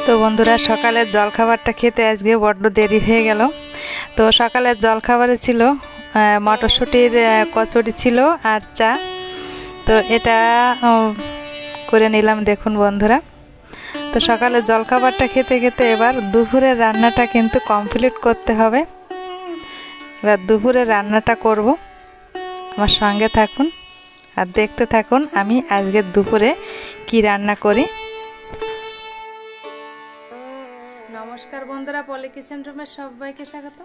তো বন্ধুরা, সকালের জলখাবারটা খেতে আজকে বড্ড দেরি হয়ে গেল। তো সকালের জলখাবারে ছিল মটরশুঁটির কচুরি ছিল আর চা। তো এটা করে নিলাম। দেখুন বন্ধুরা, তো সকালের জলখাবারটা খেতে খেতে এবার দুপুরের রান্নাটা কিন্তু কমপ্লিট করতে হবে। এবার দুপুরের রান্নাটা করব, আমার সঙ্গে থাকুন আর দেখতে থাকুন আমি আজকে দুপুরে কি রান্না করি। নমস্কার বন্ধুরা, পলি কিচেন রুমে সবাইকে স্বাগত।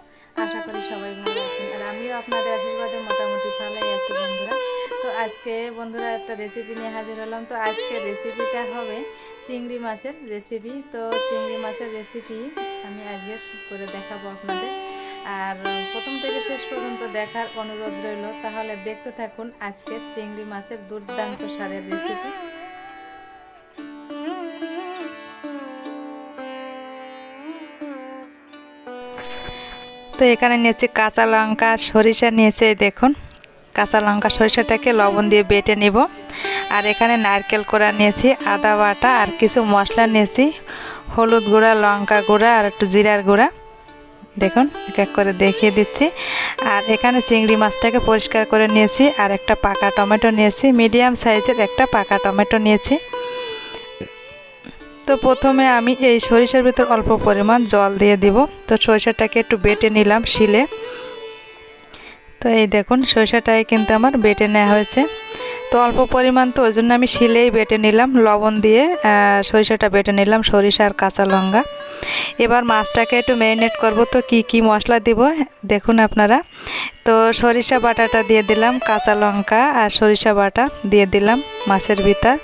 আশা করি সবাই ভালো আছেন আর আমিও আপনাদের আশীর্বাদে মোটামুটি ভালোই আছি বন্ধুরা। তো আজকে বন্ধুরা একটা রেসিপি নিয়ে হাজির হলাম। তো আজকে রেসিপিটা হবে চিংড়ি মাছের রেসিপি। তো চিংড়ি মাছের রেসিপি আমি আজকে করে দেখাবো আপনাদের, আর প্রথম থেকে শেষ পর্যন্ত দেখার অনুরোধ রইল। তাহলে দেখতে থাকুন আজকে চিংড়ি মাছের দুর্দান্ত স্বাদের রেসিপি। তো এখানে নিয়েছি কাঁচা লঙ্কা, সরিষা নিয়েছে। দেখুন, কাঁচা লঙ্কা সরিষাটাকে লবণ দিয়ে বেটে নিব। আর এখানে নারকেল কোড়া নিয়েছি, আদা বাটা আর কিছু মশলা নিয়েছি, হলুদ গুঁড়া, লঙ্কা গুঁড়া আর একটু জিরার গুঁড়া। দেখুন এক এক করে দেখিয়ে দিচ্ছি। আর এখানে চিংড়ি মাছটাকে পরিষ্কার করে নিয়েছি আর একটা পাকা টমেটো নিয়েছি, মিডিয়াম সাইজের একটা পাকা টমেটো নিয়েছি। তো প্রথমে আমি এই সরিষার ভিতর অল্প পরিমাণ জল দিয়ে দিব। তো সরিষাটাকে একটু বেটে নিলাম শিলে। তো এই দেখুন সরিষাটাকে কিন্তু আমার বেটে নেওয়া হয়েছে। তো অল্প পরিমাণ, তো ওই জন্য আমি শিলেই বেটে নিলাম, লবণ দিয়ে সরিষাটা বেটে নিলাম, সরিষা আর কাঁচা লঙ্কা। এবার মাছটাকে একটু ম্যারিনেট করব। তো কি কি মশলা দিব দেখুন আপনারা। তো সরিষা বাটাটা দিয়ে দিলাম, কাঁচা লঙ্কা আর সরিষা বাটা দিয়ে দিলাম মাছের ভিতর।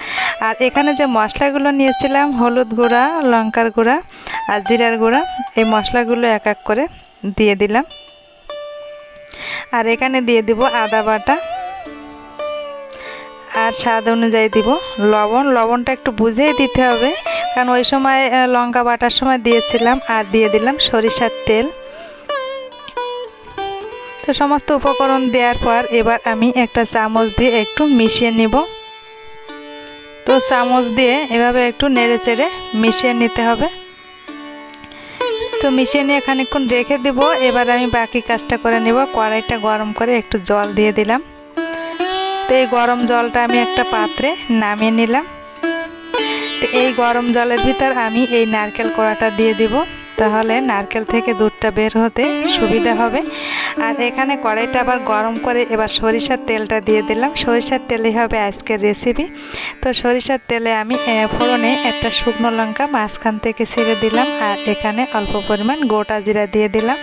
আর এখানে যে মশলাগুলো নিয়েছিলাম, হলুদ গুঁড়া, লঙ্কার গুঁড়া আর জিরার গুঁড়া, এই মশলাগুলো এক এক করে দিয়ে দিলাম। আর এখানে দিয়ে দিব আদা বাটা আর স্বাদ অনুযায়ী দিব লবণ। লবণটা একটু বুঝেই দিতে হবে, কারণ ওই সময় লঙ্কা বাটার সময় দিয়েছিলাম। আর দিয়ে দিলাম সরিষার তেল। তো সমস্ত উপকরণ দেওয়ার পর এবার আমি একটা চামচ দিয়ে একটু মিশিয়ে নিব। তো চামচ দিয়ে এভাবে একটু নেড়ে চেড়ে মিশিয়ে নিতে হবে। তো মিশিয়ে নিয়ে খানিকক্ষণ রেখে দেব। এবার আমি বাকি কাজটা করে নেব। কড়াইটা গরম করে একটু জল দিয়ে দিলাম। তো এই গরম জলটা আমি একটা পাত্রে নামিয়ে নিলাম। তো এই গরম জলের ভিতর আমি এই নারকেল কোড়াটা দিয়ে দিব, তাহলে নারকেল থেকে দুধটা বের হতে সুবিধা হবে। আর এখানে কড়াইটা আবার গরম করে এবার সরিষার তেলটা দিয়ে দিলাম। সরিষার তেলেই হবে আজকের রেসিপি। তো সরিষার তেলে আমি ফোড়নে একটা শুকনো লঙ্কা মাঝখান থেকে ছেড়ে দিলাম। আর এখানে অল্প পরিমাণ গোটা জিরা দিয়ে দিলাম।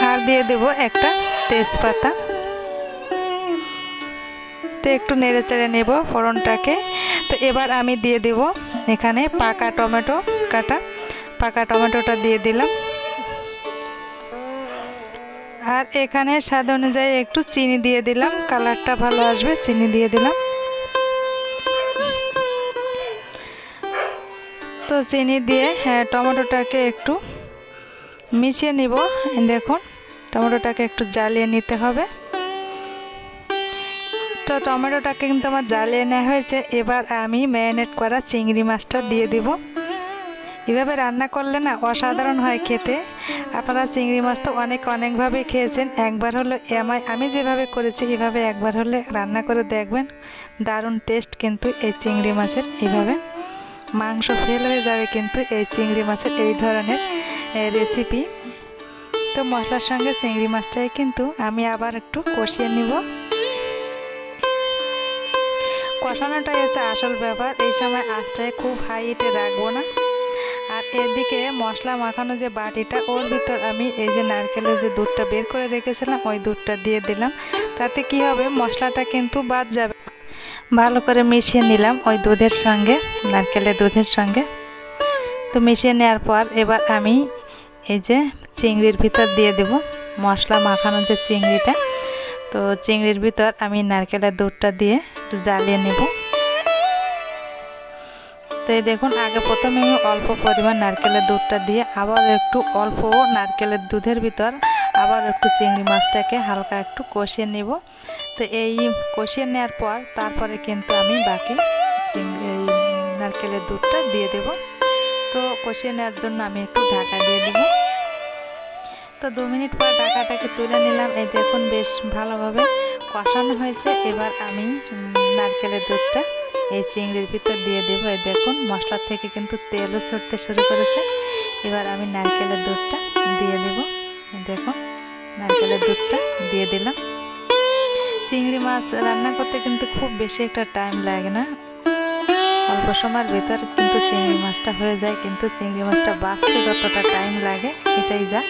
আর দিয়ে দেব একটা তেজপাতা। তো একটু নেড়ে চেড়ে নেব ফোড়নটাকে। তো এবার আমি দিয়ে দেব এখানে পাকা টমেটো কাটা, পাকা টমেটোটা দিয়ে দিলাম। আর এখানে স্বাদ অনুযায়ী একটু চিনি দিয়ে দিলাম, কালারটা ভালো আসবে, চিনি দিয়ে দিলাম। তো চিনি দিয়ে টমেটোটাকে একটু মিশিয়ে নিব। দেখুন টমেটোটাকে একটু জ্বালিয়ে নিতে হবে। তো টমেটোটাকে কিন্তু আমার জ্বালিয়ে নেওয়া হয়েছে। এবার আমি ম্যারিনেট করা চিংড়ি মাছটা দিয়ে দিব। এভাবে রান্না করলে না অসাধারণ হয় খেতে। আপনারা চিংড়ি মাছ তো অনেকভাবে খেয়েছেন, একবার হলো আমি যেভাবে করেছি এভাবে একবার হলে রান্না করে দেখবেন, দারুণ টেস্ট কিন্তু এই চিংড়ি মাছের। এইভাবে মাংস ফেল হয়ে যাবে কিন্তু এই চিংড়ি মাছের এই ধরনের রেসিপি। তো মশলার সঙ্গে চিংড়ি মাছটাই কিন্তু আমি আবার একটু কষিয়ে নিব। কষানোটাই হচ্ছে আসল ব্যাপার। এই সময় আঁচটায় খুব হাই হিটে রাখবো না। আর এদিকে মশলা মাখানো যে বাটিটা, ওর ভিতর আমি এই যে নারকেলের যে দুধটা বের করে রেখেছিলাম ওই দুধটা দিয়ে দিলাম। তাতে কি হবে, মশলাটা কিন্তু বাদ যাবে। ভালো করে মিশিয়ে নিলাম ওই দুধের সঙ্গে, নারকেলের দুধের সঙ্গে। তো মিশিয়ে নেওয়ার পর এবার আমি এই যে চিংড়ির ভিতর দিয়ে দেব মশলা মাখানো যে চিংড়িটা। তো চিংড়ির ভিতর আমি নারকেলের দুধটা দিয়ে একটু জ্বালিয়ে নেব। তো এই দেখুন, আগে প্রথমে আমি অল্প পরিমাণ নারকেলের দুধটা দিয়ে আবার একটু অল্প নারকেলের দুধের ভিতর আবার একটু চিংড়ি মাছটাকে হালকা একটু কষিয়ে নেব। তো এই কষিয়ে নেওয়ার পর তারপরে কিন্তু আমি বাকি নারকেলের দুধটা দিয়ে দেব। তো কষিয়ে নেওয়ার জন্য আমি একটু ঢাকা দিয়ে দেব। তো 2 মিনিট পর ঢাকাটাকে তুলে নিলাম। এই দেখুন বেশ ভালোভাবে কষানো হয়েছে। এবার আমি নারকেলের দুধটা এই চিংড়ির ভিতর দিয়ে দেবো। এই দেখুন মশলা থেকে কিন্তু তেলও ছড়তে শুরু করেছে। এবার আমি নারকেলের দুধটা দিয়ে দেব। দেখুন নারকেলের দুধটা দিয়ে দিলাম। চিংড়ি মাছ রান্না করতে কিন্তু খুব বেশি একটা টাইম লাগে না, অল্প সময়ের ভিতর কিন্তু চিংড়ি মাছটা হয়ে যায়। কিন্তু চিংড়ি মাছটা বাছতে যতটা টাইম লাগে এটাই যা।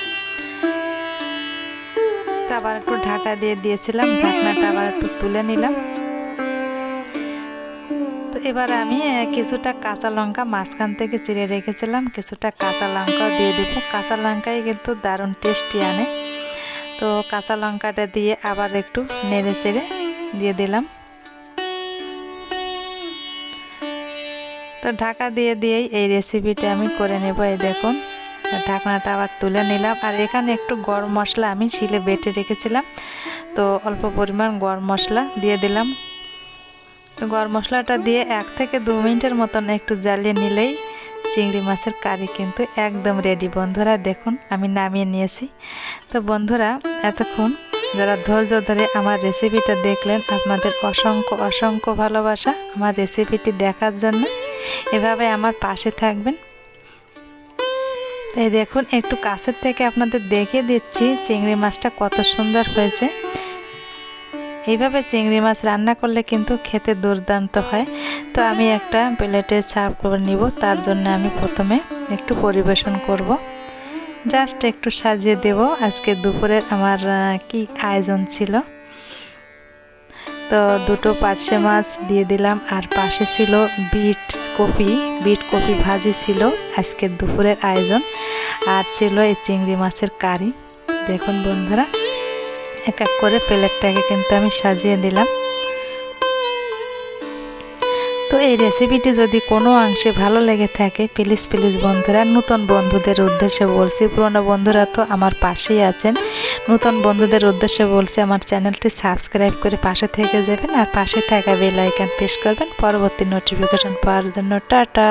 তো আবার একটু ঢাকা দিয়ে দিয়েছিলাম, ঢাকনাটা আবার একটু তুলে নিলাম। তো এবার আমি কিছুটা কাঁচা লঙ্কা মাঝখান থেকে চিড়ে রেখেছিলাম, কিছুটা কাঁচা লঙ্কাও দিয়ে দেবো। কাঁচা লঙ্কাই কিন্তু দারুণ টেস্টি আনে। তো কাঁচা লঙ্কাটা দিয়ে আবার একটু নেড়ে চেড়ে দিয়ে দিলাম। তো ঢাকা দিয়ে দিয়েই এই রেসিপিটা আমি করে নেব। এই দেখুন ঢাকনাটা আবার তুলে নিলাম। আর এখানে একটু গরম মশলা আমি শিলে বেটে রেখেছিলাম, তো অল্প পরিমাণ গরম মশলা দিয়ে দিলাম। তো গরম মশলাটা দিয়ে 1 থেকে 2 মিনিটের মতন একটু জ্বালিয়ে নিলেই চিংড়ি মাছের কারি কিন্তু একদম রেডি। বন্ধুরা দেখুন আমি নামিয়ে নিয়েছি। তো বন্ধুরা এতক্ষণ যারা ধৈর্য ধরে আমার রেসিপিটা দেখলেন, আপনাদের অসংখ্য অসংখ্য ভালোবাসা আমার রেসিপিটি দেখার জন্য। এভাবে আমার পাশে থাকবেন। এই দেখুন একটু কাছের থেকে আপনাদের দেখিয়ে দিচ্ছি চিংড়ি মাছটা কত সুন্দর হয়েছে। এইভাবে চিংড়ি মাছ রান্না করলে কিন্তু খেতে দুর্দান্ত হয়। তো আমি একটা প্লেটে সার্ভ করে নিব। তার জন্য আমি প্রথমে একটু পরিবেশন করব, জাস্ট একটু সাজিয়ে দেব। আজকে দুপুরের আমার কি আয়োজন ছিল। তো 2টো পার্শে মাছ দিয়ে দিলাম, আর পাশে ছিল বিট কপি ভাজি ছিল আজকের দুপুরের আয়োজন। আর ছিল এই চিংড়ি মাছের কারি। দেখুন বন্ধুরা এক এক করে প্লেটটাকে কিন্তু আমি সাজিয়ে দিলাম। তো এই রেসিপিটি যদি কোনো অংশে ভালো লেগে থাকে প্লিজ বন্ধুরা, নতুন বন্ধুদের উদ্দেশ্যে বলছি, পুরনো বন্ধুরা তো আমার পাশেই আছেন, নতুন বন্ধুদের উদ্দেশ্যে বলছি আমার চ্যানেলটি সাবস্ক্রাইব করে পাশে থেকে যাবেন। আর পাশে থাকা বেল আইকন প্রেস করবেন পরবর্তী নোটিফিকেশন পাওয়ার জন্য। টাটা।